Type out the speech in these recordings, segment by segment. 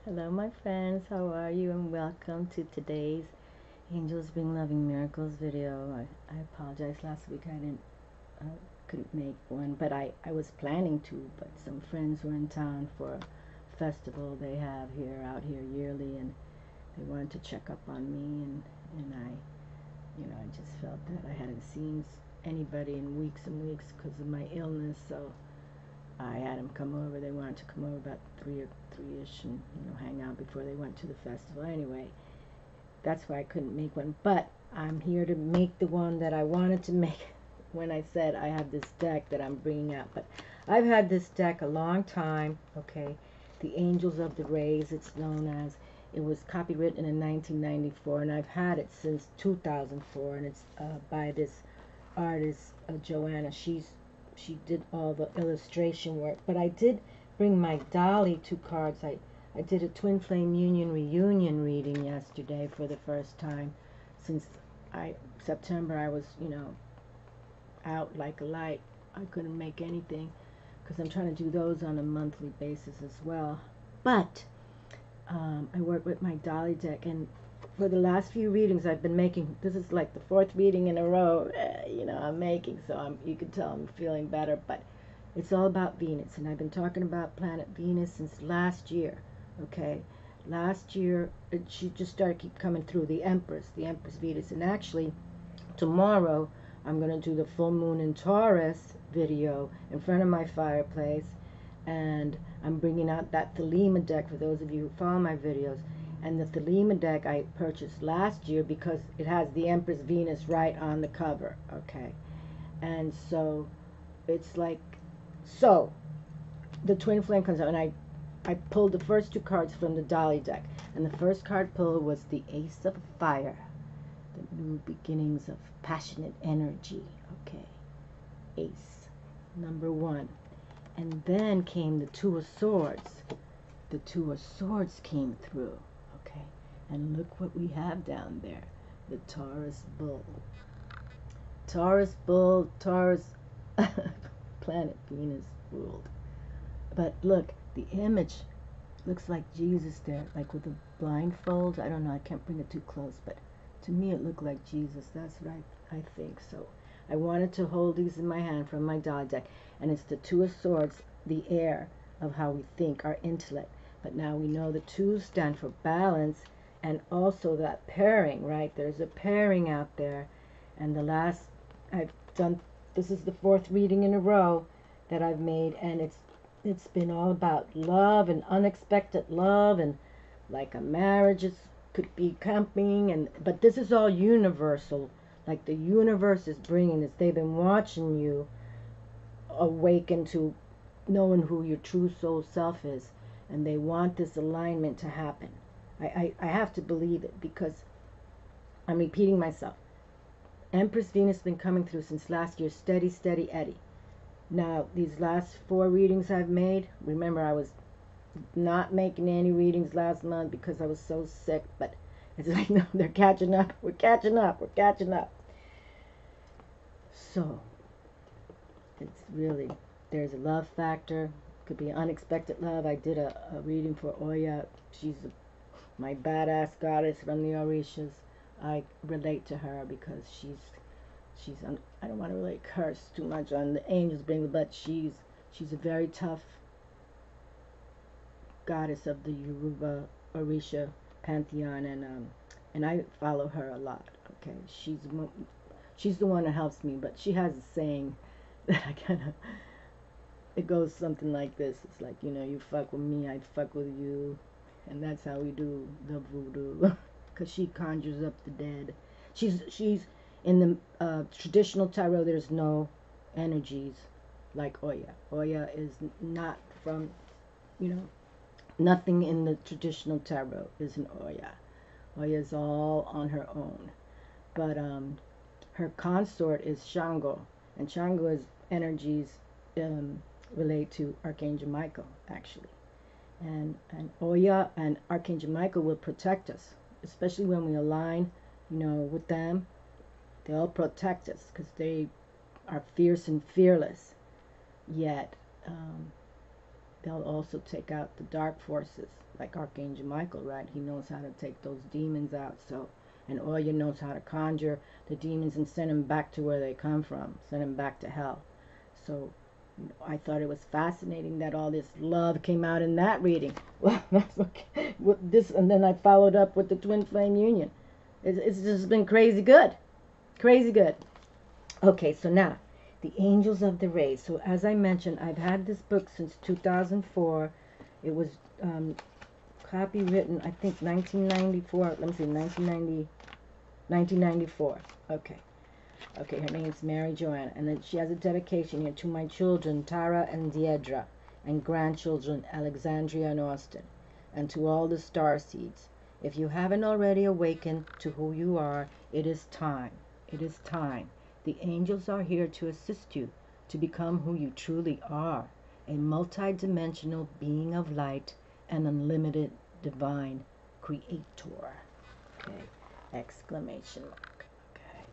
Hello, my friends. How are you? And welcome to today's Angels Bring Loving Miracles video. I apologize. Last week uh, couldn't make one, but I was planning to. But some friends were in town for a festival they have out here yearly, and they wanted to check up on me, and I just felt that I hadn't seen anybody in weeks and weeks because of my illness, so I had them come over. They wanted to come over about 3 ish and hang out before they went to the festival. Anyway, that's why I couldn't make one. But I'm here to make the one that I wanted to make when I said I have this deck that I'm bringing out. But I've had this deck a long time. Okay, the Angels of the Rays. It's known as. It was copywritten in 1994, and I've had it since 2004. And it's by this artist, Joanna. She did all the illustration work. But I did bring my Dolly 2 cards. I did a Twin Flame Union reunion reading yesterday for the first time since September. I was, out like a light. I couldn't make anything because I'm trying to do those on a monthly basis as well. But I work with my Dolly deck, and for the last few readings I've been making, this is like the 4th reading in a row, I'm making, so you can tell I'm feeling better, but it's all about Venus, and I've been talking about planet Venus since last year, okay? Last year, she just started keep coming through, the Empress Venus, and actually, tomorrow, I'm going to do the full moon in Taurus video in front of my fireplace, and I'm bringing out that Thelema deck for those of you who follow my videos. And the Thelema deck I purchased last year because it has the Empress Venus right on the cover, okay? And so it's like, so the Twin Flame comes out, and I pulled the first 2 cards from the Dolly deck. And the first card pulled was the Ace of Fire, the new beginnings of passionate energy, okay? Ace, number 1. And then came the 2 of Swords. The 2 of Swords came through. Okay, and look what we have down there. The Taurus Bull. Taurus Bull, Taurus, planet Venus ruled. But look, the image looks like Jesus there, like with the blindfold. I don't know, I can't bring it too close, but to me it looked like Jesus. That's what I think. So I wanted to hold these in my hand from my Dolly deck, and it's the 2 of Swords, the air of how we think, our intellect. But now we know the 2s stand for balance, and also that pairing, right? There's a pairing out there. And the last I've done, this is the 4th reading in a row that I've made, and it's been all about love and unexpected love, and like a marriage could be camping, but this is all universal. Like the universe is bringing this. They've been watching you awaken to knowing who your true soul self is, and they want this alignment to happen. I have to believe it because I'm repeating myself. Empress Venus has been coming through since last year, steady, steady Eddie. Now, these last 4 readings I've made, remember I was not making any readings last month because I was so sick, but it's like, no, they're catching up. We're catching up. We're catching up. So, it's really, there's a love factor. Could be unexpected love. I did a reading for Oya. She's my badass goddess from the Orishas. I relate to her because I don't want to really curse too much on the angels being, but she's a very tough goddess of the Yoruba Orisha pantheon, and I follow her a lot. Okay, she's the one that helps me, but she has a saying that I kind of, it goes something like this. It's like, you fuck with me, I fuck with you. And that's how we do the voodoo. Because she conjures up the dead. She's in the traditional tarot, there's no energies like Oya. Oya is not from, nothing in the traditional tarot is an Oya. Oya is all on her own. But her consort is Shango. And Shango is energies relate to Archangel Michael, actually. And Oya and Archangel Michael will protect us, especially when we align, with them. They'll protect us because they are fierce and fearless. Yet, they'll also take out the dark forces, like Archangel Michael, right? He knows how to take those demons out. So, and Oya knows how to conjure the demons and send them back to where they come from, send them back to hell. So, I thought it was fascinating that all this love came out in that reading. Well, that's okay. With this, and then I followed up with the twin flame union. It's just been crazy good, crazy good. Okay, so now the angels of the rays. So as I mentioned, I've had this book since 2004. It was copywritten, I think, 1994. Let me see, 1994. Okay. Okay, her name's Mary Joanna. And then she has a dedication here to my children, Tara and Deidre, and grandchildren, Alexandria and Austin, and to all the starseeds. If you haven't already awakened to who you are, it is time. It is time. The angels are here to assist you to become who you truly are, a multi-dimensional being of light and unlimited divine creator. Okay, exclamation mark. Okay,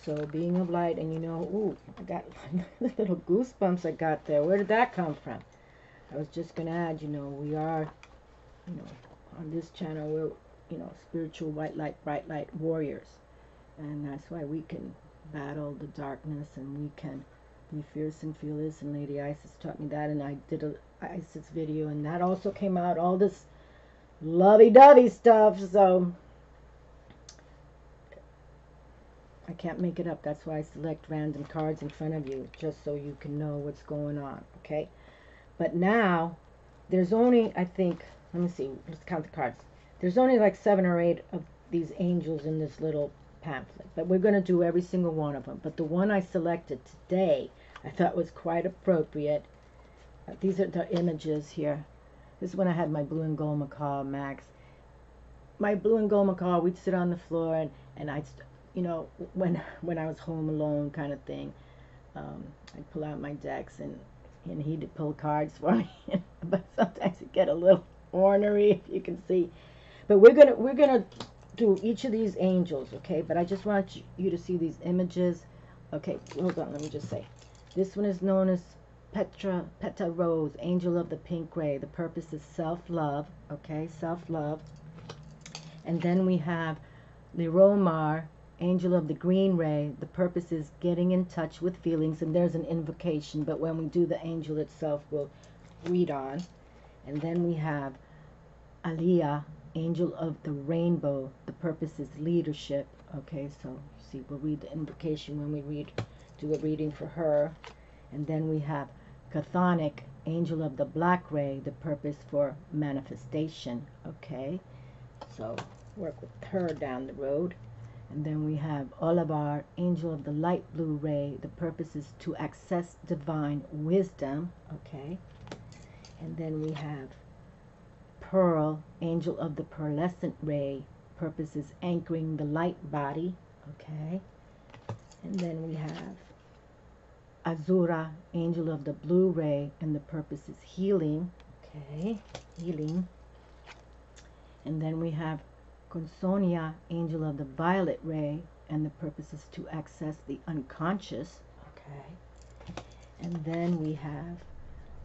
so being of light, and you know, ooh, I got little goosebumps I got there. Where did that come from? I was just going to add, you know, we are, you know, on this channel, we're, you know, spiritual white light, bright light warriors. And that's why we can battle the darkness, and we can be fierce and fearless. And Lady Isis taught me that, and I did a Isis video, and that also came out, all this lovey-dovey stuff. So I can't make it up. That's why I select random cards in front of you, just so you can know what's going on. Okay, but now there's only, I think, let me see, let's count the cards. There's only like 7 or 8 of these angels in this little pamphlet, but we're going to do every single one of them. But the one I selected today I thought was quite appropriate. These are the images here. This is when I had my blue and gold macaw, Max. My blue and gold macaw, we'd sit on the floor, and I'd, you know, when I was home alone kind of thing, I'd pull out my decks, and he'd pull cards for me. But sometimes it get a little ornery, if you can see. But we're gonna do each of these angels, okay? But I just want you to see these images. Okay, hold on, let me just say. This one is known as Peta Rose, angel of the pink ray. The purpose is self-love, okay? Self-love. And then we have Liromar, angel of the green ray. The purpose is getting in touch with feelings, and there's an invocation, but when we do the angel itself, we'll read on. And then we have Aliyah, angel of the rainbow. The purpose is leadership. Okay, so you see, we'll read the invocation when we do a reading for her. And then we have Chthonic, angel of the black ray. The purpose for manifestation. Okay, so work with her down the road. And then we have Olavar, angel of the light blue ray. The purpose is to access divine wisdom. Okay, and then we have Pearl, angel of the pearlescent ray. Purpose is anchoring the light body. Okay, and then we have Azura, angel of the blue ray, and the purpose is healing. Okay, healing. And then we have Consonia, angel of the violet ray, and the purpose is to access the unconscious. Okay, and then we have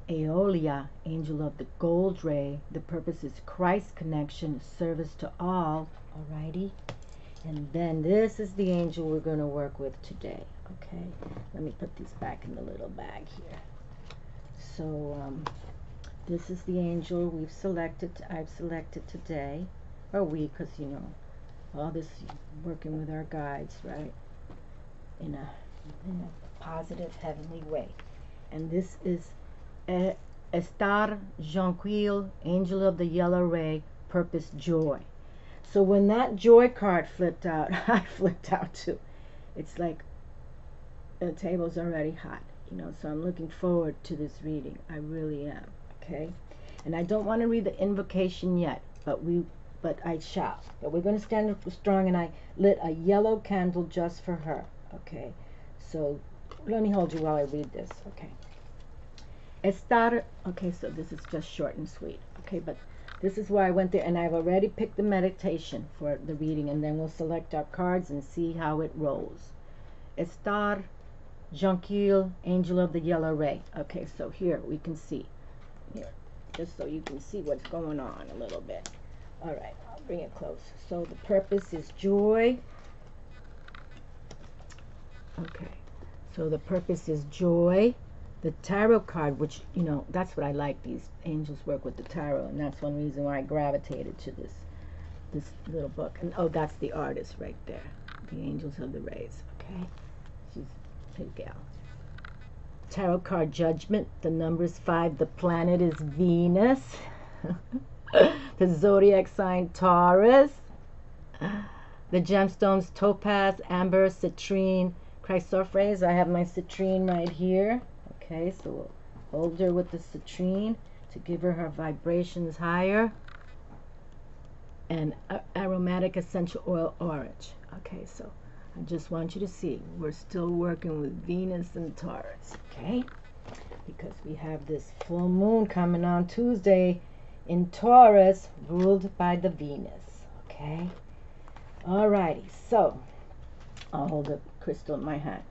Aeolia, angel of the gold ray. The purpose is Christ connection, service to all. Alrighty, and then this is the angel we're going to work with today. Okay, let me put these back in the little bag here. So this is the angel I've selected today, or we, because you know, all this working with our guides, right, in a positive heavenly way. And this is Estar Jonquil, angel of the yellow ray, purpose joy. So when that joy card flipped out, I flipped out too. It's like the table's already hot, you know, so I'm looking forward to this reading. I really am. Okay, and I don't want to read the invocation yet, but I shall. But we're going to stand up strong, and I lit a yellow candle just for her. Okay, so let me hold you while I read this. Okay, Estar. Okay, so this is just short and sweet. Okay, but this is where I went there, and I've already picked the meditation for the reading, and then we'll select our cards and see how it rolls. Estar Jonquil, angel of the yellow ray. Okay, so here we can see here, just so you can see what's going on a little bit. All right, I'll bring it close. So the purpose is joy. Okay, so the purpose is joy. The tarot card, which, you know, that's what I like. These angels work with the tarot, and that's one reason why I gravitated to this little book. And oh, that's the artist right there. The Angels of the Rays. Okay, she's a big gal. Tarot card Judgment. The number is 5. The planet is Venus. The zodiac sign Taurus. The gemstones Topaz, Amber, Citrine, Chrysoprase. I have my Citrine right here. Okay, so we'll hold her with the Citrine to give her vibrations higher. And Aromatic essential oil orange. Okay, so I just want you to see we're still working with Venus and Taurus. Okay, because we have this full moon coming on Tuesday in Taurus, ruled by the Venus. Okay, alrighty, so I'll hold the crystal in my hand,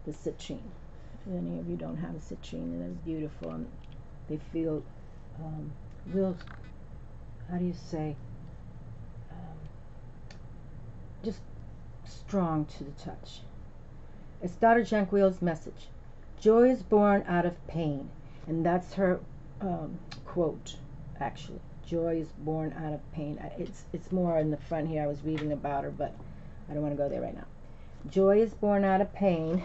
the Citrine. If any of you don't have a Citrine, that's beautiful, and they feel real, how do you say, just strong to the touch. Estar Jonquil's message. Joy is born out of pain. And that's her quote, actually. Joy is born out of pain. It's more in the front here. I was reading about her, but I don't want to go there right now. Joy is born out of pain.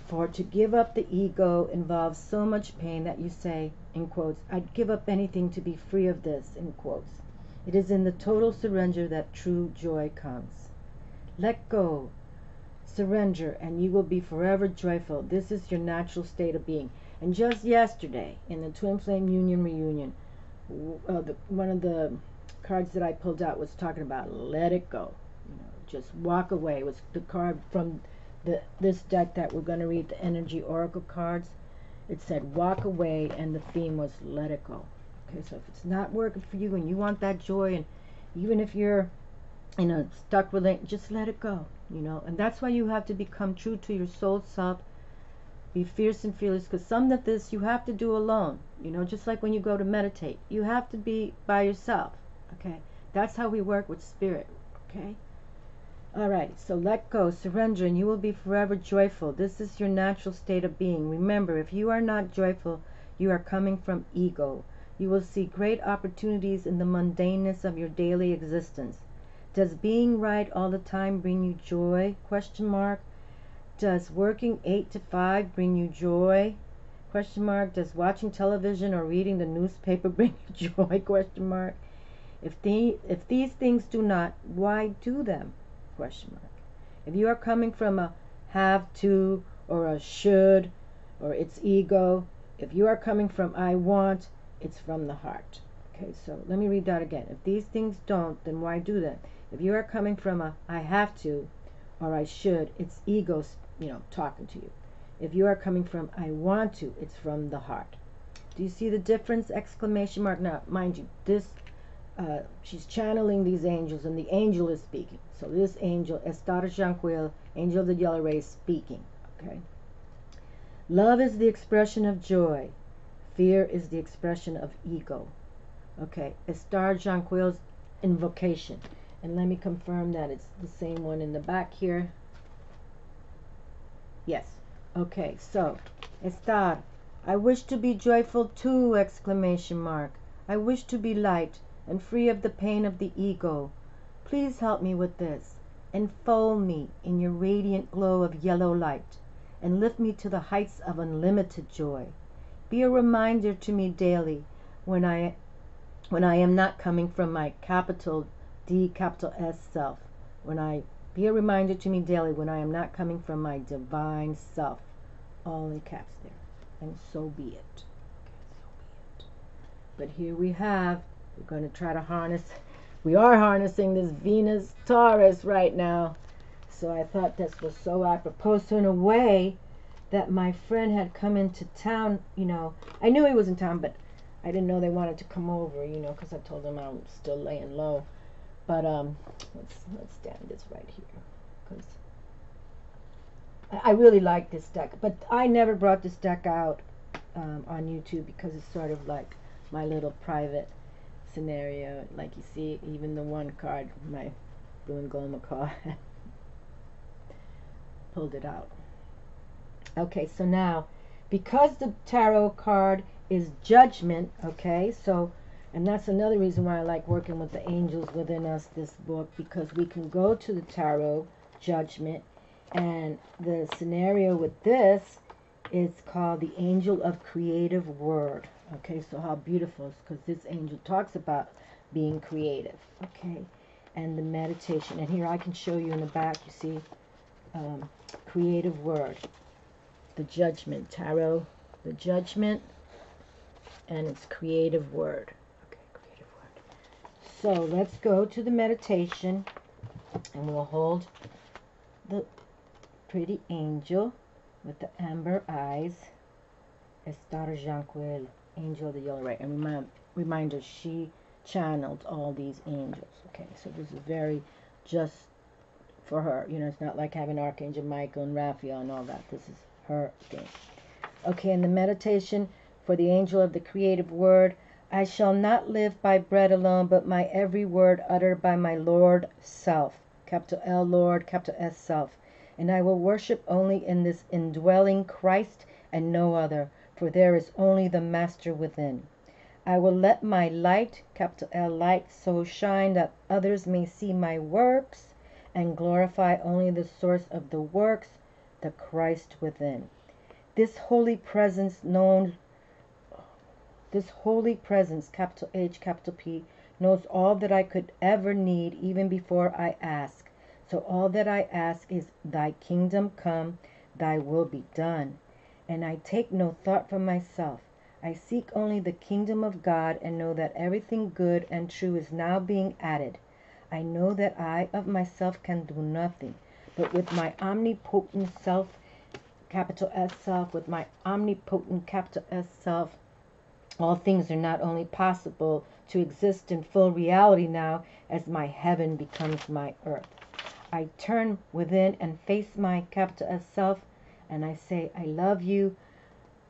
For to give up the ego involves so much pain that you say, in quotes, I'd give up anything to be free of this, in quotes. It is in the total surrender that true joy comes. Let go, surrender, and you will be forever joyful. This is your natural state of being. And just yesterday, in the Twin Flame Union reunion, one of the cards that I pulled out was talking about let it go. You know, just walk away. It was the card from this deck that we're going to read, the Energy Oracle cards. It said walk away, and the theme was let it go. Okay, so if it's not working for you and you want that joy, and even if you're, you know, stuck with it, just let it go, you know. And that's why you have to become true to your soul self. Be fierce and fearless, because some of this you have to do alone, you know, just like when you go to meditate. You have to be by yourself, okay? That's how we work with spirit, okay? Alright, so let go, surrender, and you will be forever joyful. This is your natural state of being. Remember, if you are not joyful, you are coming from ego. You will see great opportunities in the mundaneness of your daily existence. Does being right all the time bring you joy? Question mark. Does working 8 to 5 bring you joy? Question mark. Does watching television or reading the newspaper bring you joy? Question mark. If these things do not, why do them? Question mark. If you are coming from a have to or a should or it's ego, if you are coming from I want, it's from the heart. Okay, so let me read that again. If these things don't, then why do them? If you are coming from a I have to or I should, it's ego, you know, talking to you. If you are coming from I want to, it's from the heart. Do you see the difference? Exclamation mark. Now, mind you, this she's channeling these angels, and the angel is speaking. So this angel, Estar Jonquil, angel of the yellow rays, speaking. Okay. Love is the expression of joy. Fear is the expression of ego. Okay. Estar Jonquil's invocation. And let me confirm that it's the same one in the back here. Yes. Okay. So, Estar, I wish to be joyful too! Exclamation mark. I wish to be light and free of the pain of the ego. Please help me with this. Enfold me in your radiant glow of yellow light and lift me to the heights of unlimited joy. Be a reminder to me daily when I am not coming from my capital D, capital S self. Be a reminder to me daily when I am not coming from my divine self. All in caps there. And so be it. Okay, so be it. But here we have, we're going to try to harness, we are harnessing this Venus Taurus right now. So I thought this was so apropos. So in a way that my friend had come into town, you know, I knew he was in town, but I didn't know they wanted to come over, you know, because I told them I'm still laying low. But let's stand this right here, because I really like this deck. But I never brought this deck out on YouTube, because it's sort of like my little private scenario. Like you see, even the one card, my blue and gold macaw, pulled it out. Okay, so now, because the tarot card is judgment, okay, so, and that's another reason why I like working with the angels within us, this book, because we can go to the tarot judgment, and the scenario with this is called the Angel of Creative Word. Okay, so how beautiful, because this angel talks about being creative, okay, and the meditation. And here I can show you in the back, you see, creative word, the judgment, tarot, the judgment, and it's creative word. Okay, creative word. So let's go to the meditation, and we'll hold the pretty angel with the amber eyes, Estar Jonquil Angel of the Yellow Ray. And reminder, she channeled all these angels. Okay, so this is very just for her. You know, it's not like having Archangel Michael and Raphael and all that. This is her thing. Okay, in the meditation for the angel of the creative word, I shall not live by bread alone, but my every word uttered by my Lord Self. Capital L Lord, capital S Self. And I will worship only in this indwelling Christ and no other, for there is only the Master within. I will let my light, capital L light, so shine that others may see my works and glorify only the source of the works, the Christ within. This holy presence, capital H, capital P, knows all that I could ever need even before I ask. So all that I ask is, thy kingdom come, thy will be done. And I take no thought for myself. I seek only the kingdom of God and know that everything good and true is now being added. I know that I of myself can do nothing, but with my omnipotent self, capital S Self, with my omnipotent capital S Self, all things are not only possible to exist in full reality now as my heaven becomes my earth. I turn within and face my capital S Self, and I say, I love you,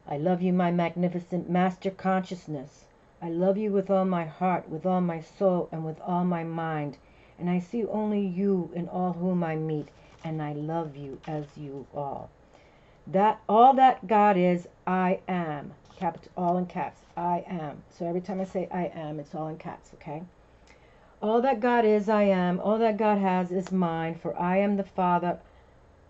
my magnificent master consciousness. I love you with all my heart, with all my soul, and with all my mind. And I see only you in all whom I meet, and I love you as you all. That all that God is, I am. Capital, all in caps, I am. So every time I say I am, it's all in caps, okay? All that God is, I am. All that God has is mine, for I am the Father.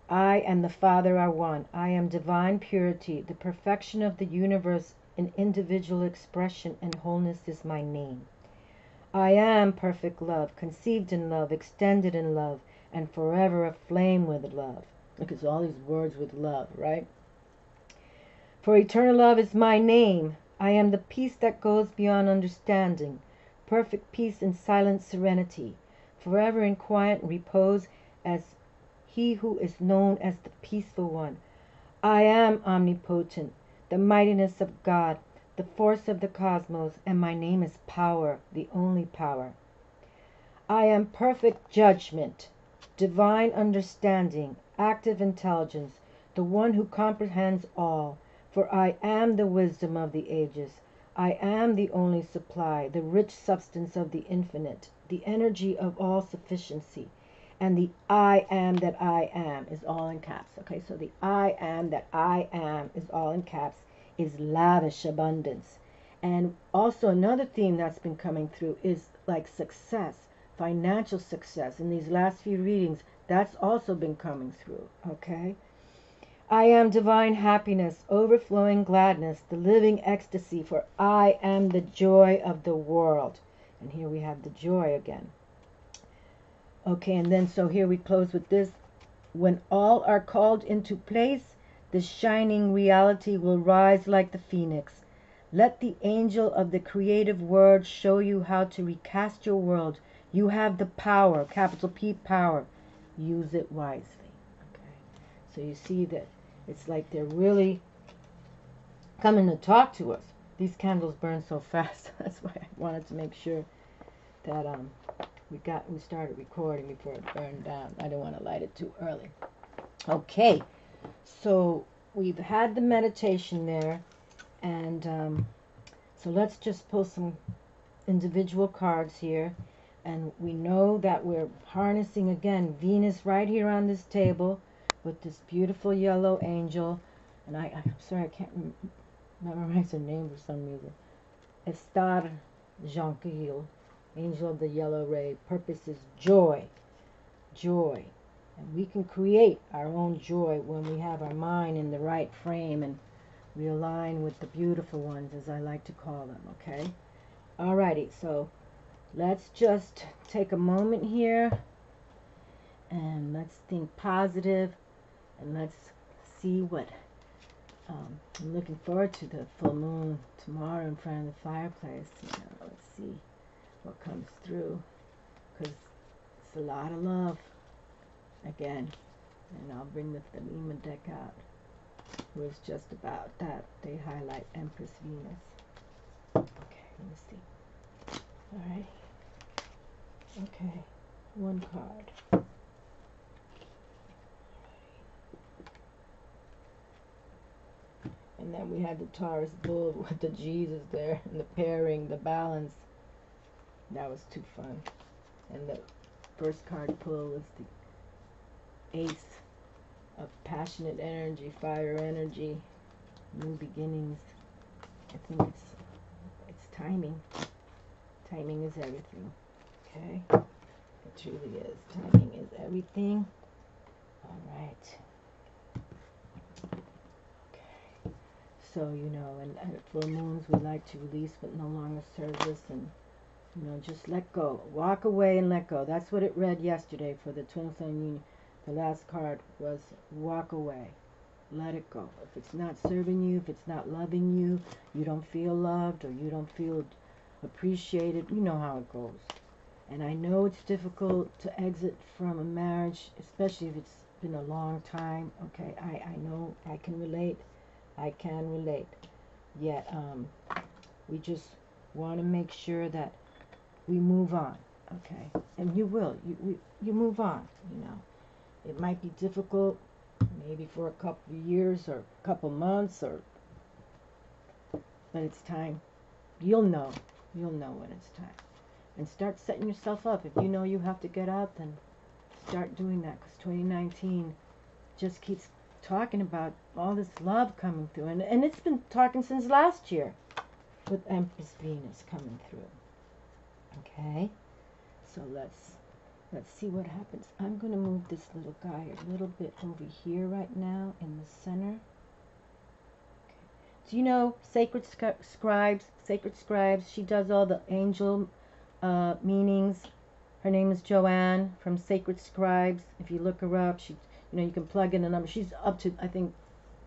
I and the Father are one. I am divine purity. The perfection of the universe in individual expression and wholeness is my name. I am perfect love, conceived in love, extended in love, and forever aflame with love. Look, it's all these words with love, right? For eternal love is my name. I am the peace that goes beyond understanding. Perfect peace and silent serenity. Forever in quiet repose as he who is known as the peaceful one. I am omnipotent, the mightiness of God, the force of the cosmos, and my name is power, the only power. I am perfect judgment, divine understanding, active intelligence, the one who comprehends all, for I am the wisdom of the ages. I am the only supply, the rich substance of the infinite, the energy of all sufficiency. And the I am that I am is all in caps. Okay, so the I am that I am is all in caps, is lavish abundance. And also another theme that's been coming through is like success, financial success. In these last few readings, that's also been coming through, okay? I am divine happiness, overflowing gladness, the living ecstasy, for I am the joy of the world. And here we have the joy again. Okay, and then so here we close with this. When all are called into place, the shining reality will rise like the phoenix. Let the angel of the creative word show you how to recast your world. You have the power, capital P, power. Use it wisely. Okay, so you see that it's like they're really coming to talk to us. These candles burn so fast. That's why I wanted to make sure that we started recording before it burned down. I don't want to light it too early. Okay, so we've had the meditation there, And so let's just pull some individual cards here. And we know that we're harnessing, again, Venus right here on this table with this beautiful yellow angel. And I'm sorry, I can't memorize her name for some reason. Estar Jonquil, angel of the yellow ray. Purpose is joy. Joy. And we can create our own joy when we have our mind in the right frame and we align with the beautiful ones, as I like to call them, okay? Alrighty, so let's just take a moment here and let's think positive and let's see what I'm looking forward to the full moon tomorrow in front of the fireplace. Let's see what comes through, because it's a lot of love again. And I'll bring the Thelema deck out, who is just about that. They highlight Empress Venus. Okay, let me see. All right. Okay, one card. And then we had the Taurus bull with the Jesus there, and the pairing, the balance. That was too fun. And the first card pull was the Ace of passionate energy, fire energy, new beginnings. I think it's timing. Timing is everything. Okay? It truly is. Timing is everything. All right. So, you know, and at full moons we like to release what no longer serves us, and, you know, just let go. Walk away and let go. That's what it read yesterday for the Twin Flame Union. The last card was walk away. Let it go. If it's not serving you, if it's not loving you, you don't feel loved or you don't feel appreciated, you know how it goes. And I know it's difficult to exit from a marriage, especially if it's been a long time. Okay, I know I can relate. I can relate. Yet, we just want to make sure that we move on, okay? And you will. You move on, you know. It might be difficult, maybe for a couple of years or a couple months, but it's time. You'll know. You'll know when it's time. And start setting yourself up. If you know you have to get out, then start doing that, because 2019 just keeps talking about all this love coming through, and it's been talking since last year with Empress Venus coming through. Okay, so let's see what happens. I'm going to move this little guy a little bit over here right now in the center. Okay. Do you know Sacred Scribes? She does all the angel meanings. Her name is Joan from Sacred Scribes. If you look her up, she, you know, you can plug in a number. She's up to, I think,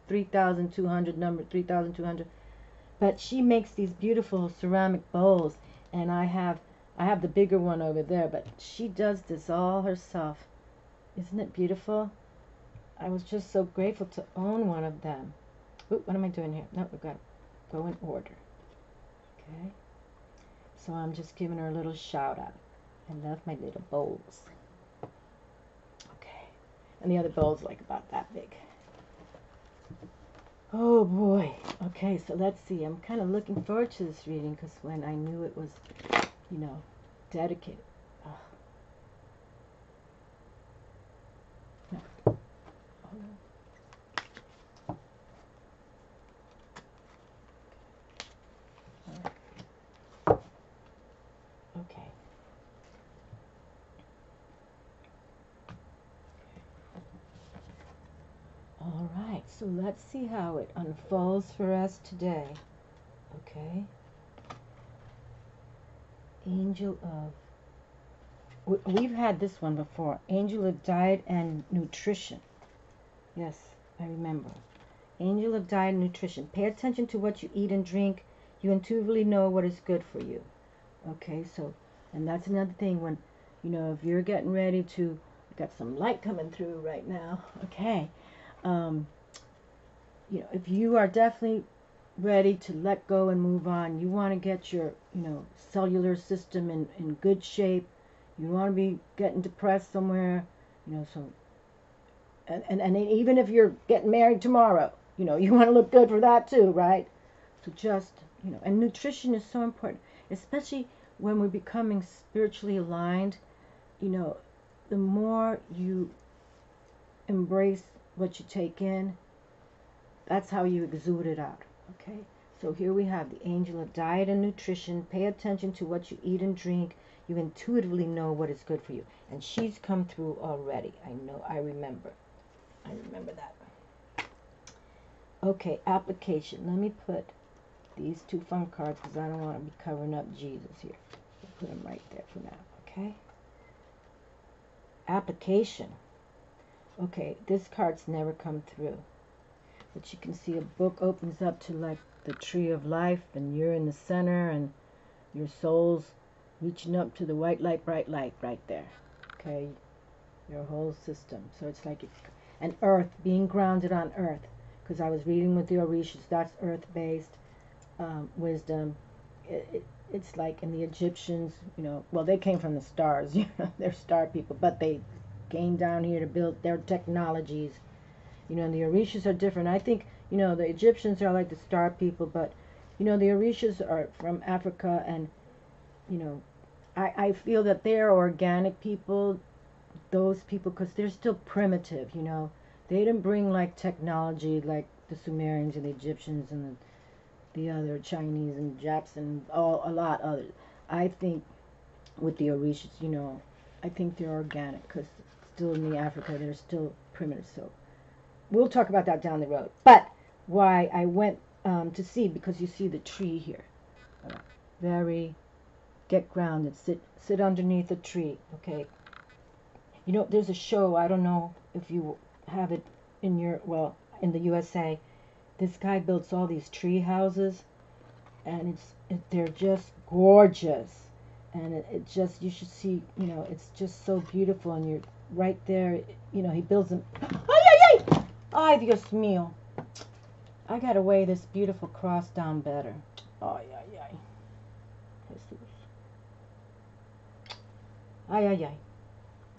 3,200 number, 3,200. But she makes these beautiful ceramic bowls, and I have the bigger one over there, but she does this all herself. Isn't it beautiful? I was just so grateful to own one of them. Ooh, what am I doing here? No, we've got to go in order. Okay. So I'm just giving her a little shout out. I love my little bowls. Okay. And the other bowl's like about that big. Oh boy. Okay, so let's see. I'm kind of looking forward to this reading, because when I knew it was, you know, dedicated. Oh. No. Oh. Okay. All right, so let's see how it unfolds for us today. Okay. Angel of... We've had this one before. Angel of Diet and Nutrition. Yes, I remember. Angel of Diet and Nutrition. Pay attention to what you eat and drink. You intuitively know what is good for you. Okay, so, and that's another thing when, you know, if you're getting ready to, got some light coming through right now. Okay. You know, if you are definitely ready to let go and move on, you want to get your, you know, cellular system in good shape. You want to be getting depressed somewhere, you know, so, and even if you're getting married tomorrow, you know, you want to look good for that too, right? So just, you know, and nutrition is so important, especially when we're becoming spiritually aligned. You know, the more you embrace what you take in, that's how you exude it out. Okay, so here we have the angel of diet and nutrition. Pay attention to what you eat and drink. You intuitively know what is good for you. And she's come through already. I know, I remember that. Okay, application. Let me put these two fun cards because I don't want to be covering up Jesus here. I'll put them right there for now, okay? Application. Okay, this card's never come through. But you can see a book opens up to like the tree of life, and you're in the center, and your soul's reaching up to the white light, bright light right there. Okay, your whole system. So it's like an earth, being grounded on earth. Because I was reading with the Orishas, that's earth-based wisdom. It's like in the Egyptians, you know, well, they came from the stars, you know, they're star people, but they came down here to build their technologies. You know, and the Orishas are different. I think, you know, the Egyptians are like the star people, but, you know, the Orishas are from Africa, and, you know, I feel that they're organic people, those people, because they're still primitive, you know. They didn't bring, like, technology like the Sumerians and the Egyptians and the other Chinese and Japs and a lot others. I think with the Orishas, you know, I think they're organic, because still in the Africa, they're still primitive, so we'll talk about that down the road. But why I went to see, because you see the tree here. Get grounded. Sit underneath a tree. Okay. You know, there's a show. I don't know if you have it in your, well, in the USA. This guy builds all these tree houses, and they're just gorgeous. And it just, you should see, you know, it's just so beautiful, and you're right there. You know, he builds them. Ay, Dios mío. I gotta weigh this beautiful cross down better. Ay, ay, ay. Jesus. Ay, ay, ay.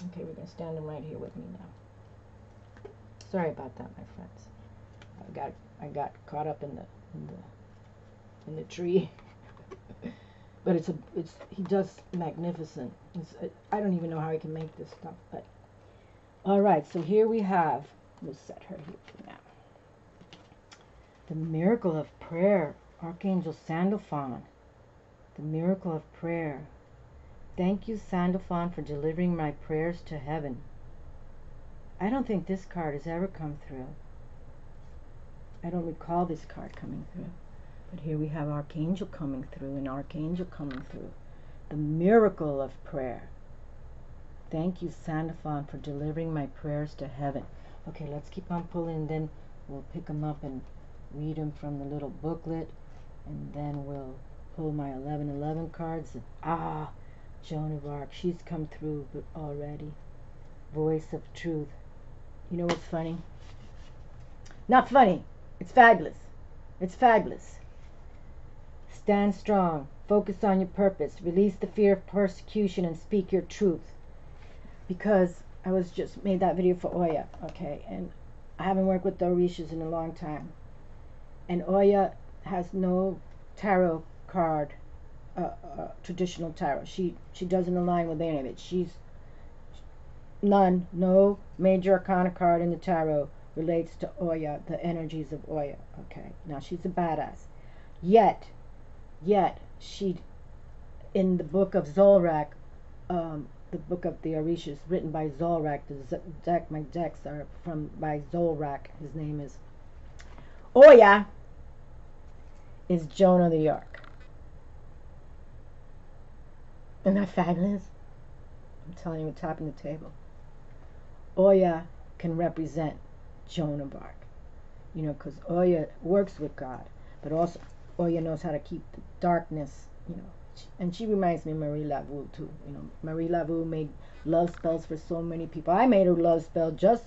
Okay, we're gonna stand him right here with me now. Sorry about that, my friends. I got caught up in the tree. But he does magnificent. I don't even know how he can make this stuff. But all right, so here we have. We'll set her here for now. The miracle of prayer, Archangel Sandalphon. The miracle of prayer. Thank you, Sandalphon, for delivering my prayers to heaven. I don't think this card has ever come through. I don't recall this card coming through. But here we have Archangel coming through, and Archangel coming through. The miracle of prayer. Thank you, Sandalphon, for delivering my prayers to heaven. Okay, let's keep on pulling, then we'll pick them up and read them from the little booklet, and then we'll pull my 1111 cards. And, Joan of Arc, she's come through already. Voice of truth. You know what's funny? Not funny. It's fabulous. It's fabulous. Stand strong. Focus on your purpose. Release the fear of persecution and speak your truth. Because I was just made that video for Oya, okay, and I haven't worked with the Orishas in a long time, and Oya has no tarot card, traditional tarot. She doesn't align with any of it. She's no major arcana card in the tarot relates to Oya, the energies of Oya. Okay, now she's a badass. Yet she, in the book of Zodiac, the book of the Orishas, written by Zodiac. My decks are by Zodiac. His name is Oya. Is Joan of the Arc. Isn't that fabulous? I'm telling you, tapping the table. Oya can represent Joan of Arc. You know, because Oya works with God, but also Oya knows how to keep the darkness, you know. And she reminds me of Marie Laveau too. You know, Marie Laveau made love spells for so many people. I made a love spell just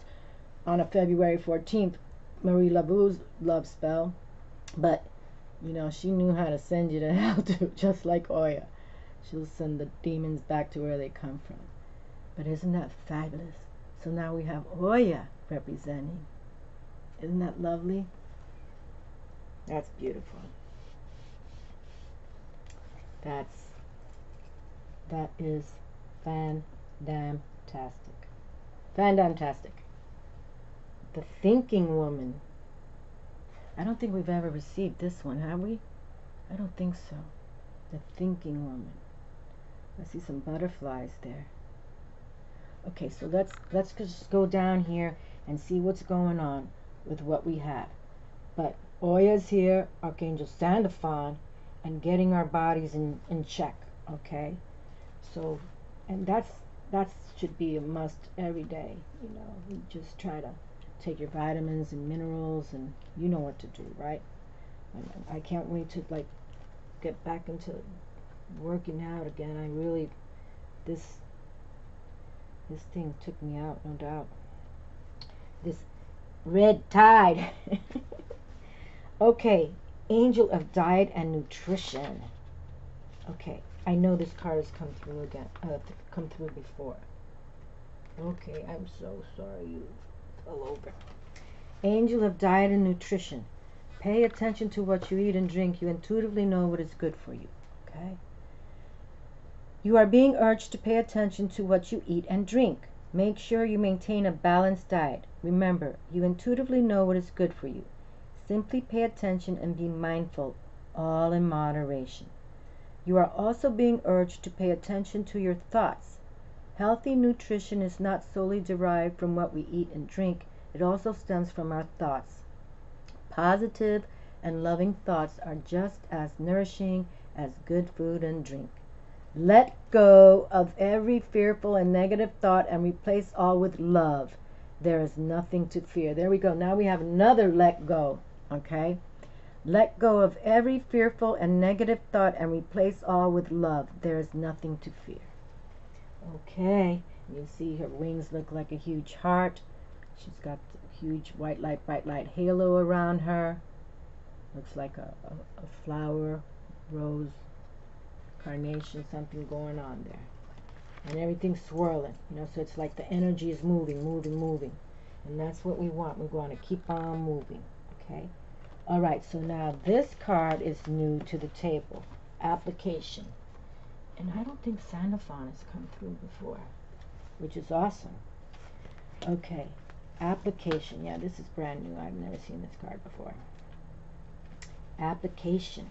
on a February 14th, Marie Laveau's love spell. But, you know, she knew how to send you to hell too, just like Oya. She'll send the demons back to where they come from. But isn't that fabulous? So now we have Oya representing. Isn't that lovely? That's beautiful. That is fan-damn-tastic. Fan-damn-tastic. The thinking woman. I don't think we've ever received this one, have we? I don't think so. The thinking woman. I see some butterflies there. Okay, so let's just go down here and see what's going on with what we have. But Oya's here, Archangel Sandalphon, and getting our bodies in check. Okay, so and that should be a must every day. You know, you just try to take your vitamins and minerals, and you know what to do, right? And I can't wait to like get back into working out again. I really this thing took me out, no doubt. This red tide. Okay, Angel of Diet and Nutrition. Okay, I know this card has come through again, come through before. Okay, I'm so sorry you fell over. Angel of Diet and Nutrition. Pay attention to what you eat and drink. You intuitively know what is good for you. Okay? You are being urged to pay attention to what you eat and drink. Make sure you maintain a balanced diet. Remember, you intuitively know what is good for you. Simply pay attention and be mindful, all in moderation. You are also being urged to pay attention to your thoughts. Healthy nutrition is not solely derived from what we eat and drink. It also stems from our thoughts. Positive and loving thoughts are just as nourishing as good food and drink. Let go of every fearful and negative thought and replace all with love. There is nothing to fear. There we go. Now we have another let go. Okay? Let go of every fearful and negative thought and replace all with love. There is nothing to fear. Okay. You see her wings look like a huge heart. She's got a huge white light, bright light halo around her. Looks like a flower, rose, carnation, something going on there. And everything's swirling, you know, so it's like the energy is moving, moving, moving. And that's what we want. We want to keep on moving, okay? All right, so now this card is new to the table. Application. And I don't think Sandalphon has come through before, which is awesome. Okay, application. Yeah, this is brand new. I've never seen this card before. Application.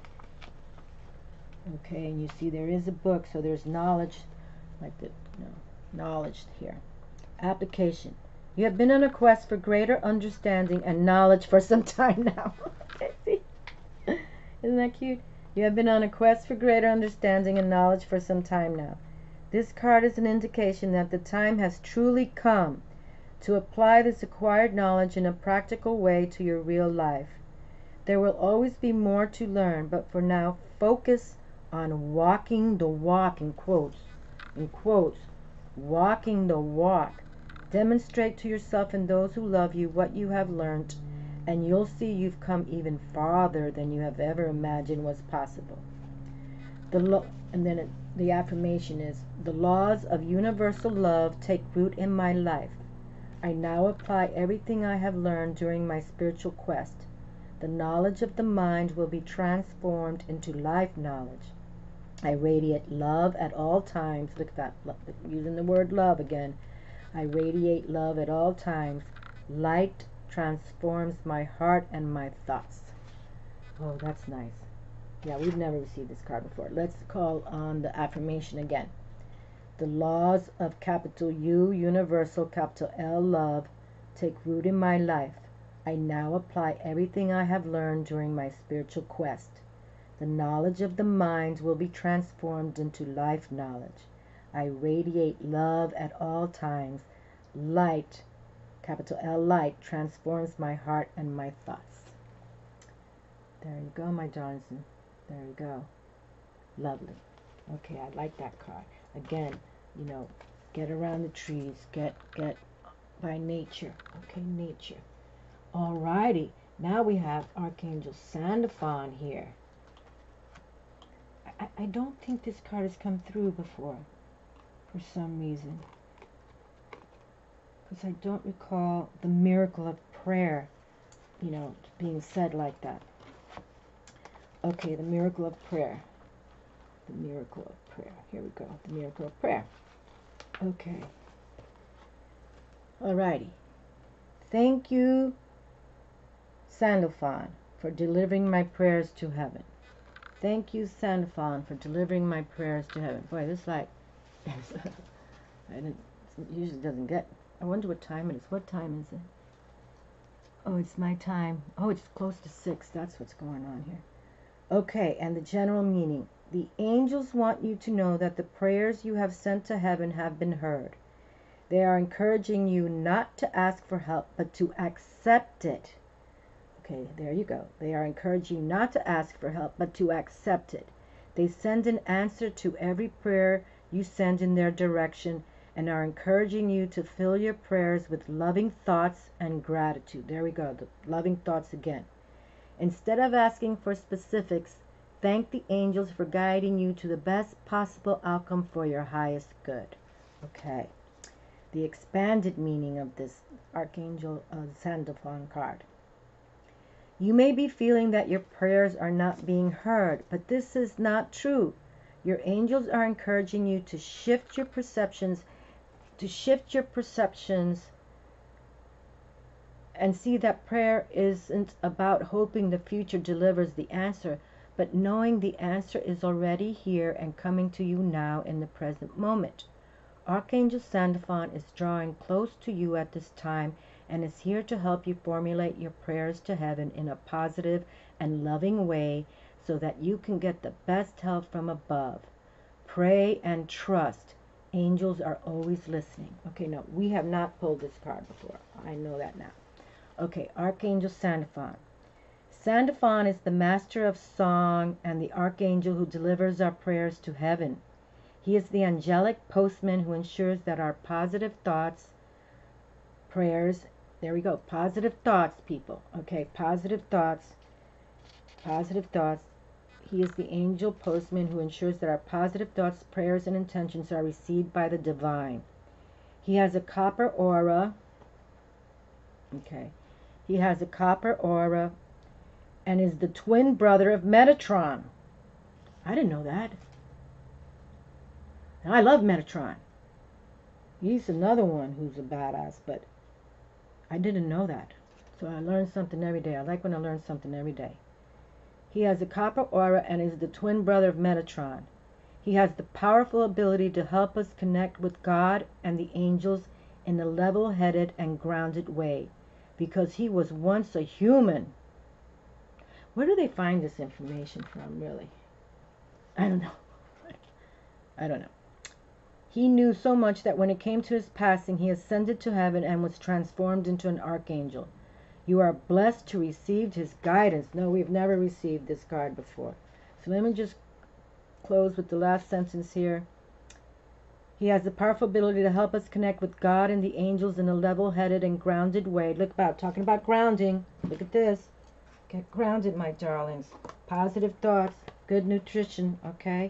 Okay, and you see there is a book, so there's knowledge, like the knowledge here. Application. You have been on a quest for greater understanding and knowledge for some time now. See? Isn't that cute? You have been on a quest for greater understanding and knowledge for some time now. This card is an indication that the time has truly come to apply this acquired knowledge in a practical way to your real life. There will always be more to learn, but for now, focus on walking the walk, in quotes, walking the walk. Demonstrate to yourself and those who love you what you have learned, and you'll see you've come even farther than you have ever imagined was possible. The affirmation is, the laws of universal love take root in my life. I now apply everything I have learned during my spiritual quest. The knowledge of the mind will be transformed into life knowledge. I radiate love at all times. Look at that, using the word love again. I radiate love at all times. Light transforms my heart and my thoughts. Oh, that's nice. Yeah, we've never received this card before. Let's call on the affirmation again. The laws of capital U, universal, capital L, love, take root in my life. I now apply everything I have learned during my spiritual quest. The knowledge of the mind will be transformed into life knowledge. I radiate love at all times. Light, capital L, light, transforms my heart and my thoughts. There you go, my Johnson. There you go. Lovely. Okay, I like that card. Again, you know, get around the trees. Get by nature. Okay, nature. Alrighty. Now we have Archangel Sandalphon here. I don't think this card has come through before, for some reason. Because I don't recall the miracle of prayer, you know, being said like that. Okay, the miracle of prayer. the miracle of prayer. Here we go, the miracle of prayer. Okay. Alrighty. Thank you, Sandalphon, for delivering my prayers to heaven. Thank you, Sandalphon, for delivering my prayers to heaven. Boy, this like, it usually doesn't get. I wonder what time it is. What time is it? Oh, it's my time. Oh, it's close to 6. That's what's going on here. Okay, and the general meaning. The angels want you to know that the prayers you have sent to heaven have been heard. They are encouraging you not to ask for help, but to accept it. Okay, there you go. They are encouraging you not to ask for help, but to accept it. They send an answer to every prayer you send in their direction and are encouraging you to fill your prayers with loving thoughts and gratitude. There we go, the loving thoughts again. Instead of asking for specifics, thank the angels for guiding you to the best possible outcome for your highest good. Okay. The expanded meaning of this Archangel Sandalphon card. You may be feeling that your prayers are not being heard, but this is not true. Your angels are encouraging you to shift your perceptions, and see that prayer isn't about hoping the future delivers the answer, but knowing the answer is already here and coming to you now in the present moment. Archangel Sandalphon is drawing close to you at this time and is here to help you formulate your prayers to heaven in a positive and loving way so that you can get the best help from above. Pray and trust. Angels are always listening. Okay, no, we have not pulled this card before. I know that now. Okay, Archangel Sandalphon. Sandalphon is the master of song and the archangel who delivers our prayers to heaven. He is the angelic postman who ensures that our positive thoughts, prayers, there we go, positive thoughts, people. Okay, positive thoughts. He is the angel postman who ensures that our positive thoughts, prayers, and intentions are received by the divine. He has a copper aura. Okay. He has a copper aura and is the twin brother of Metatron. I didn't know that. And I love Metatron. He's another one who's a badass, but I didn't know that. So I learn something every day. I like when I learn something every day. He has a copper aura and is the twin brother of Metatron. He has the powerful ability to help us connect with God and the angels in a level-headed and grounded way, because he was once a human. Where do they find this information from, really? I don't know. I don't know. He knew so much that when it came to his passing, he ascended to heaven and was transformed into an archangel. You are blessed to receive his guidance. No, we've never received this card before. So let me just close with the last sentence here. He has the powerful ability to help us connect with God and the angels in a level-headed and grounded way. Look about, talking about grounding. Look at this. Get grounded, my darlings. Positive thoughts, good nutrition, okay?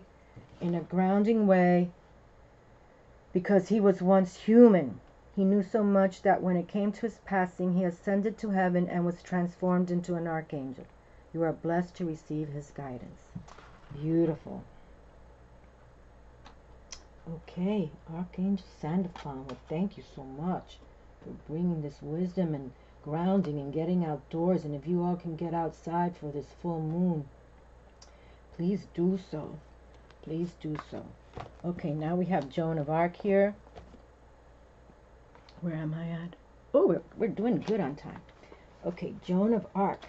In a grounding way, because he was once human. He knew so much that when it came to his passing, he ascended to heaven and was transformed into an archangel. You are blessed to receive his guidance. Beautiful. Okay, Archangel Sandalphon, well, thank you so much for bringing this wisdom and grounding and getting outdoors. And if you all can get outside for this full moon, please do so. Please do so. Okay, now we have Joan of Arc here. Where am I at? Oh, we're doing good on time. Okay, Joan of Arc.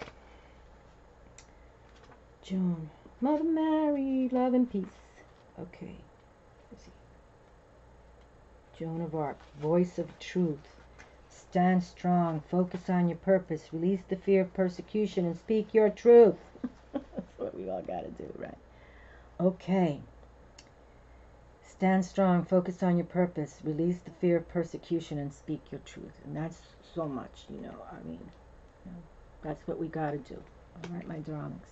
Joan. Mother Mary, love and peace. Okay. Let's see. Joan of Arc. Voice of truth. Stand strong. Focus on your purpose. Release the fear of persecution and speak your truth. That's what we all got to do, right? Okay. Stand strong, focus on your purpose, release the fear of persecution, and speak your truth. And that's so much, I mean, that's what we got to do. All right, my darlings.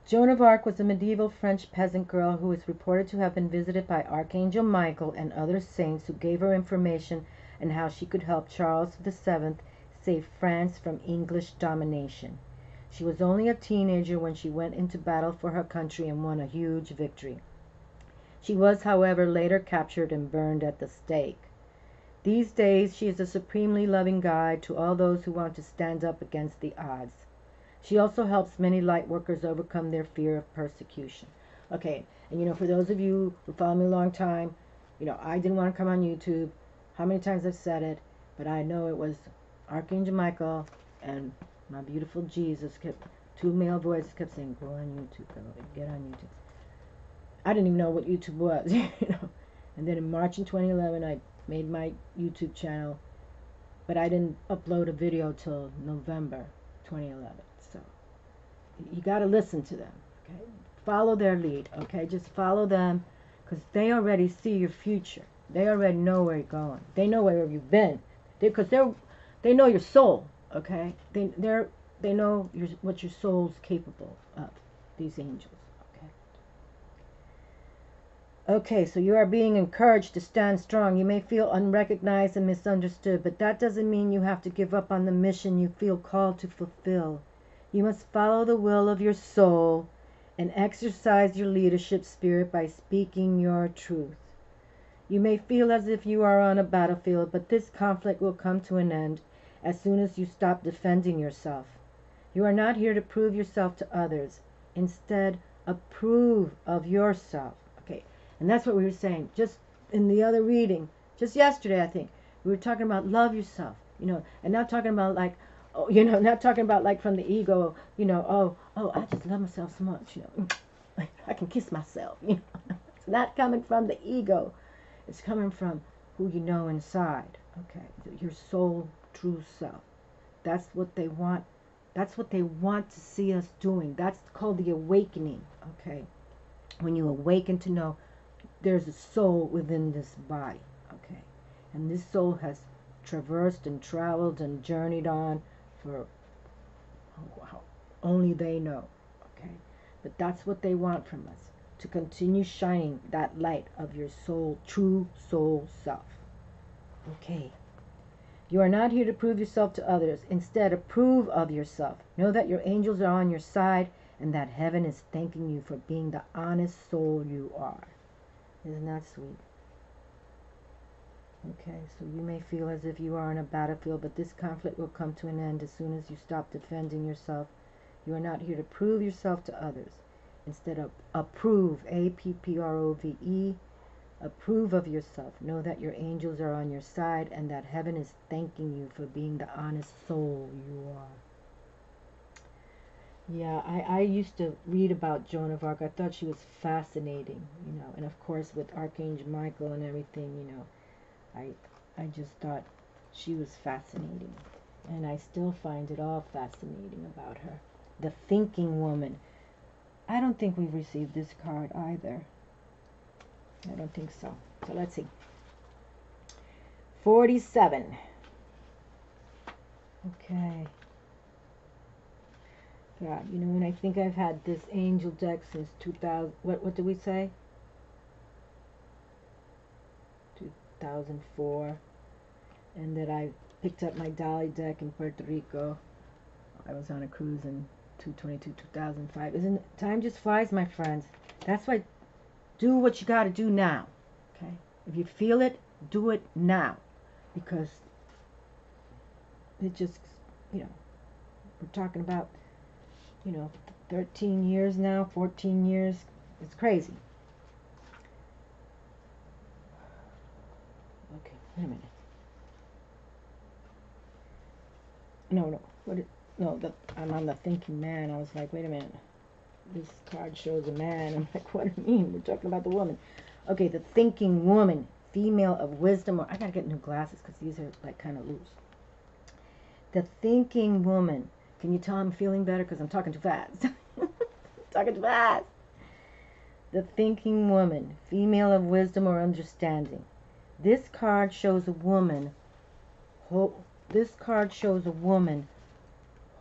Joan of Arc was a medieval French peasant girl who is reported to have been visited by Archangel Michael and other saints who gave her information on how she could help Charles VII save France from English domination. She was only a teenager when she went into battle for her country and won a huge victory. She was, however, later captured and burned at the stake. These days, she is a supremely loving guide to all those who want to stand up against the odds. She also helps many light workers overcome their fear of persecution. Okay, and for those of you who follow me a long time, I didn't want to come on YouTube. How many times I've said it, but I know it was Archangel Michael and my beautiful Jesus two male voices kept saying, go on YouTube, girl, get on YouTube. I didn't even know what YouTube was, And then in March in 2011, I made my YouTube channel, but I didn't upload a video till November 2011. So you got to listen to them, okay? Follow their lead, okay? Just follow them, because they already see your future. They already know where you're going. They know where you've been, because they know your soul, okay? They know what your soul's capable of. These angels, okay? Okay, so you are being encouraged to stand strong. You may feel unrecognized and misunderstood, but that doesn't mean you have to give up on the mission you feel called to fulfill. You must follow the will of your soul and exercise your leadership spirit by speaking your truth. You may feel as if you are on a battlefield, but this conflict will come to an end as soon as you stop defending yourself. You are not here to prove yourself to others. Instead, approve of yourself. Okay, and that's what we were saying just in the other reading, just yesterday, I think. We were talking about love yourself, and not talking about like, not talking about like from the ego, oh, I just love myself so much, I can kiss myself, It's not coming from the ego. It's coming from who you know inside, okay? Your soul, true self. That's what they want. That's what they want to see us doing. That's called the awakening, okay? When you awaken to know there's a soul within this body, okay? And this soul has traversed and traveled and journeyed on for only they know, okay? But that's what they want from us, to continue shining that light of your soul, true soul self. Okay. You are not here to prove yourself to others. Instead, approve of yourself. Know that your angels are on your side and that heaven is thanking you for being the honest soul you are. Isn't that sweet? Okay, so you may feel as if you are on a battlefield, but this conflict will come to an end as soon as you stop defending yourself. You are not here to prove yourself to others. Instead of approve, A-P-P-R-O-V-E, approve of yourself. Know that your angels are on your side and that heaven is thanking you for being the honest soul you are. Yeah, I used to read about Joan of Arc. I thought she was fascinating, and of course with Archangel Michael and everything, I just thought she was fascinating. And I still find it all fascinating about her. The thinking woman. I don't think we've received this card either. I don't think so. So let's see. 47. Okay. God, and I think I've had this angel deck since 2000. What did we say? 2004. And that I picked up my Dolly deck in Puerto Rico. I was on a cruise in 2005. Isn't it? Time just flies, my friends. That's why. Do what you got to do now, okay? If you feel it, do it now, because it just, we're talking about, 13 years now, 14 years. It's crazy. Okay, wait a minute. No, I'm on the thinking man. I was like, wait a minute. This card shows a man. I'm like, what do you mean? We're talking about the woman. Okay, the thinking woman, female of wisdom. Or I gotta get new glasses because these are like kind of loose. The thinking woman. Can you tell I'm feeling better because I'm talking too fast? Talking too fast. The thinking woman, female of wisdom or understanding. This card shows a woman. This card shows a woman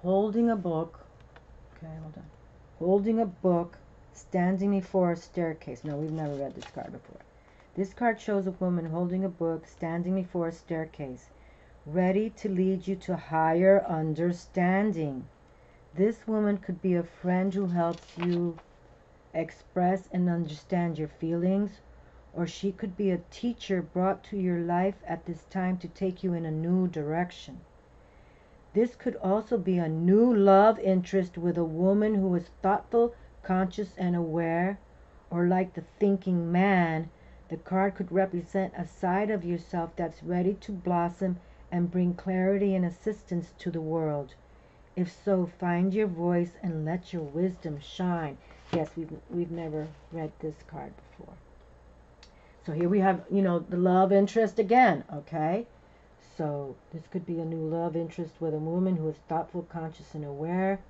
holding a book. Okay, hold on. Holding a book, standing before a staircase. No, we've never read this card before. This card shows a woman holding a book, standing before a staircase, ready to lead you to higher understanding. This woman could be a friend who helps you express and understand your feelings, or she could be a teacher brought to your life at this time to take you in a new direction. This could also be a new love interest with a woman who is thoughtful, conscious, and aware, or like the thinking man, the card could represent a side of yourself that's ready to blossom and bring clarity and assistance to the world. If so, find your voice and let your wisdom shine. Yes, we've never read this card before. So here we have, the love interest again, okay? So this could be a new love interest with a woman who is thoughtful, conscious, and aware.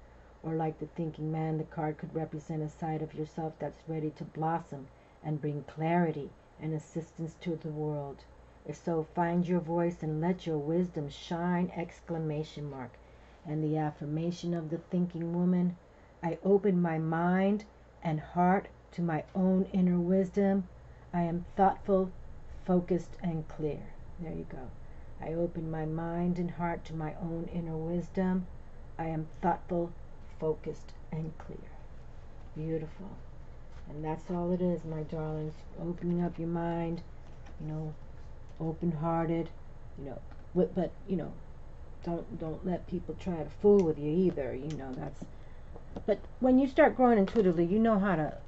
Or like the thinking man, the card could represent a side of yourself that's ready to blossom and bring clarity and assistance to the world. If so, find your voice and let your wisdom shine! Exclamation mark. And the affirmation of the thinking woman: I open my mind and heart to my own inner wisdom. I am thoughtful, focused, and clear. There you go. I open my mind and heart to my own inner wisdom. I am thoughtful, focused, and clear. Beautiful. And that's all it is, my darlings. Opening up your mind, open-hearted, but don't let people try to fool with you either. That's. But when you start growing intuitively, you know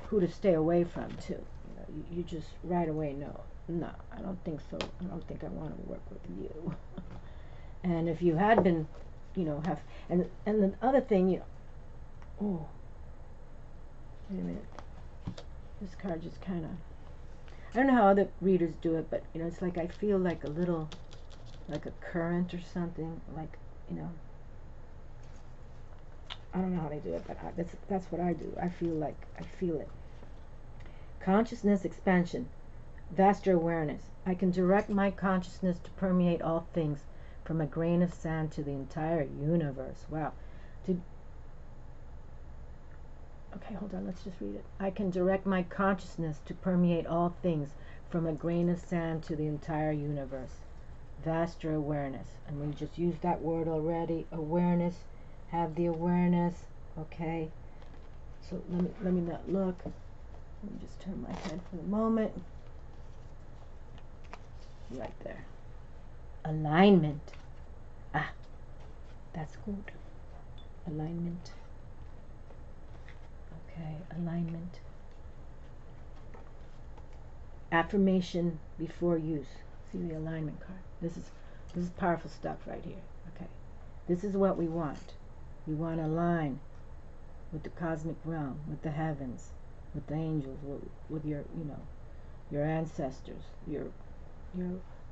who to stay away from too. You just right away know. No, I don't think so. I don't think I want to work with you. And if you had been, and the other thing, oh, wait a minute. This card just kind of, I don't know how other readers do it, but it's like I feel like a little, like a current or something, like, I don't know how they do it, but that's what I do. I feel it. Consciousness expansion, vaster awareness. I can direct my consciousness to permeate all things, from a grain of sand to the entire universe. Wow. Okay, hold on, let's just read it. I can direct my consciousness to permeate all things, from a grain of sand to the entire universe. Vaster awareness. And we just used that word already. Awareness. Have the awareness. Okay. So let me not look. Let me just turn my head for the moment. Right there. Alignment. Ah, that's good. Alignment. Okay, alignment. Affirmation before use. See the alignment card. This is powerful stuff right here. Okay. This is what we want. We want to align with the cosmic realm, with the heavens, with the angels, with your, your ancestors, your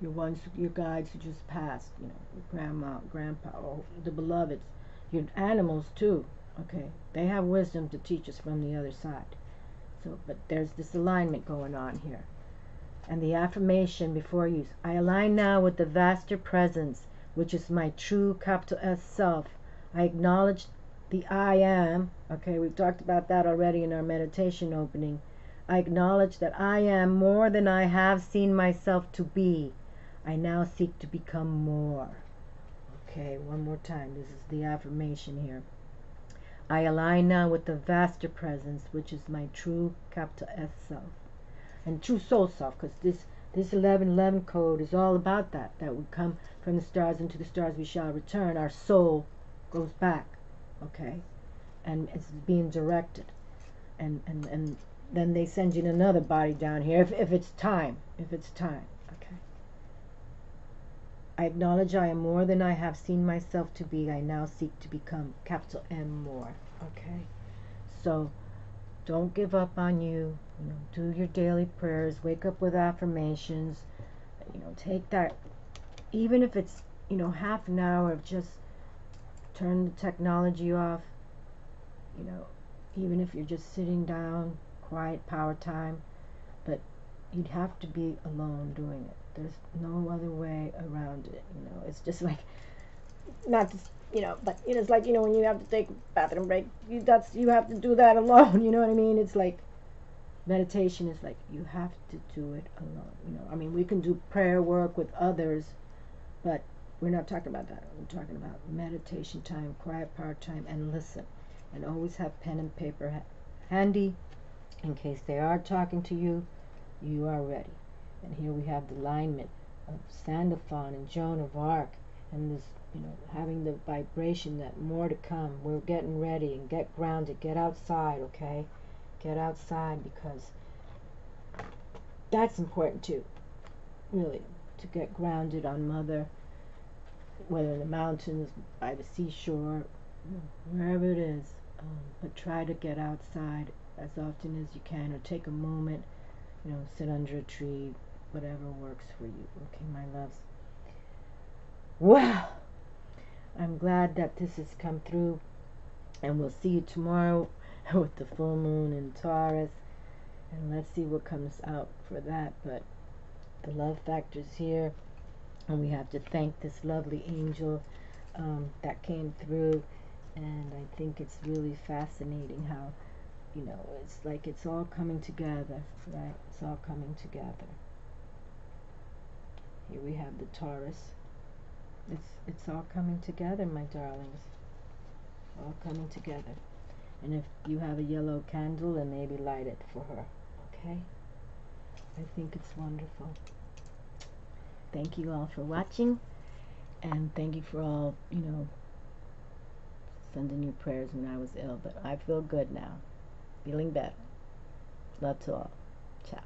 ones, your guides who just passed, your grandma, grandpa, or the beloveds, your animals too. Okay, they have wisdom to teach us from the other side. So, but there's this alignment going on here. And the affirmation before use: I align now with the vaster presence, which is my true capital S self. I acknowledge the I am. Okay, we've talked about that already in our meditation opening. I acknowledge that I am more than I have seen myself to be. I now seek to become more. Okay, one more time. This is the affirmation here. I align now with the vaster presence, which is my true capital S self. And true soul self, because this 1111 code is all about that we come from the stars, into the stars we shall return. Our soul goes back, okay, and it's being directed, and then they send you in another body down here if it's time, okay. I acknowledge I am more than I have seen myself to be. I now seek to become capital M more, okay. So don't give up on you. Do your daily prayers, wake up with affirmations, take that, even if it's, half an hour of just turn the technology off, even if you're just sitting down, quiet power time, but you'd have to be alone doing it. There's no other way around it, it's just like, not just, but it's like, when you have to take a bathroom break, you have to do that alone, you know what I mean? It's like, meditation is like, you have to do it alone, I mean, we can do prayer work with others, but we're not talking about that. We're talking about meditation time, quiet power time, and listen. And always have pen and paper handy in case they are talking to you. You are ready. And here we have the alignment of Sandalphon and Joan of Arc, and this, having the vibration that more to come. We're getting ready, and get grounded, get outside, okay? Get outside, because that's important too, really, to get grounded on Mother, whether in the mountains, by the seashore, wherever it is. But try to get outside as often as you can, or take a moment, sit under a tree, whatever works for you. Okay, my loves. Well, I'm glad that this has come through, and we'll see you tomorrow with the full moon in Taurus, and let's see what comes out for that. But the love factor's here, and we have to thank this lovely angel that came through. And I think it's really fascinating how, it's like it's all coming together, right? It's all coming together. Here we have the Taurus. It's all coming together, my darlings. All coming together. And if you have a yellow candle, then maybe light it for her, okay? I think it's wonderful. Thank you all for watching, and thank you for all, sending your prayers when I was ill. But I feel good now. Feeling better. Love to all. Ciao.